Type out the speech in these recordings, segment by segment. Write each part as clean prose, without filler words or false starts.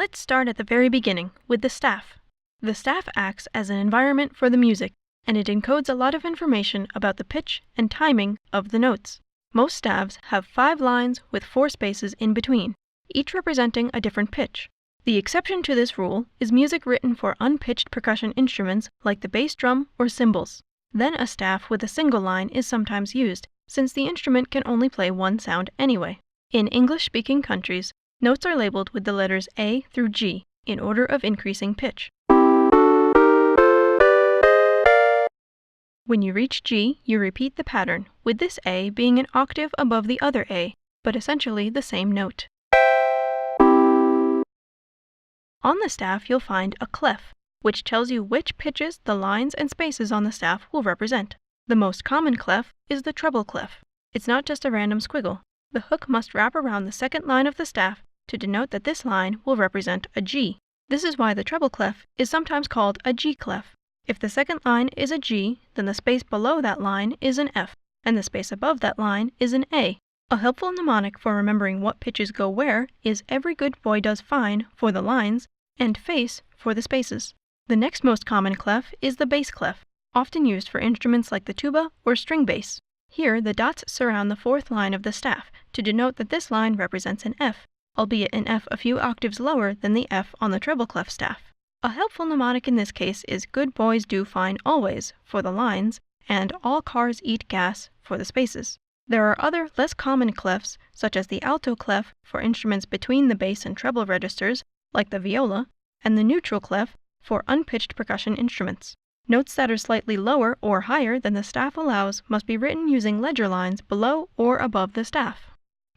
Let's start at the very beginning with the staff. The staff acts as an environment for the music, and it encodes a lot of information about the pitch and timing of the notes. Most staves have 5 lines with 4 spaces in between, each representing a different pitch. The exception to this rule is music written for unpitched percussion instruments like the bass drum or cymbals. Then a staff with a single line is sometimes used, since the instrument can only play one sound anyway. In English-speaking countries, notes are labeled with the letters A through G in order of increasing pitch. When you reach G, you repeat the pattern, with this A being an octave above the other A, but essentially the same note. On the staff, you'll find a clef, which tells you which pitches the lines and spaces on the staff will represent. The most common clef is the treble clef. It's not just a random squiggle. The hook must wrap around the second line of the staff to denote that this line will represent a G. This is why the treble clef is sometimes called a G-clef. If the second line is a G, then the space below that line is an F, and the space above that line is an A. A helpful mnemonic for remembering what pitches go where is "every good boy does fine" for the lines, and "face" for the spaces. The next most common clef is the bass clef, often used for instruments like the tuba or string bass. Here, the dots surround the 4th line of the staff to denote that this line represents an F, albeit an F a few octaves lower than the F on the treble clef staff. A helpful mnemonic in this case is "good boys do fine always" for the lines, and "all cars eat gas" for the spaces. There are other, less common clefs, such as the alto clef for instruments between the bass and treble registers, like the viola, and the neutral clef for unpitched percussion instruments. Notes that are slightly lower or higher than the staff allows must be written using ledger lines below or above the staff.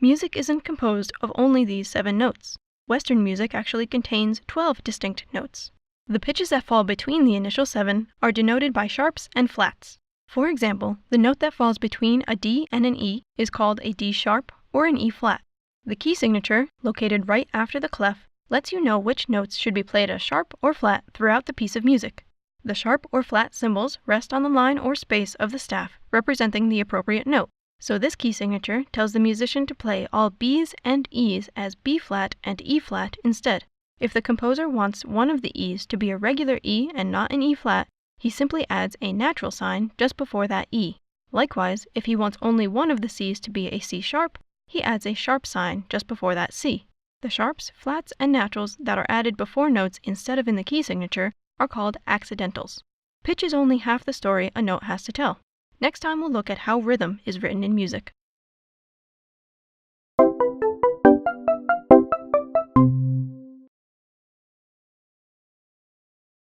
Music isn't composed of only these 7 notes. Western music actually contains 12 distinct notes. The pitches that fall between the initial 7 are denoted by sharps and flats. For example, the note that falls between a D and an E is called a D sharp or an E flat. The key signature, located right after the clef, lets you know which notes should be played as sharp or flat throughout the piece of music. The sharp or flat cymbals rest on the line or space of the staff, representing the appropriate note. So this key signature tells the musician to play all B's and E's as B flat and E flat instead. If the composer wants one of the E's to be a regular E and not an E flat, he simply adds a natural sign just before that E. Likewise, if he wants only one of the C's to be a C sharp, he adds a sharp sign just before that C. The sharps, flats, and naturals that are added before notes instead of in the key signature are called accidentals. Pitch is only half the story a note has to tell. Next time we'll look at how rhythm is written in music.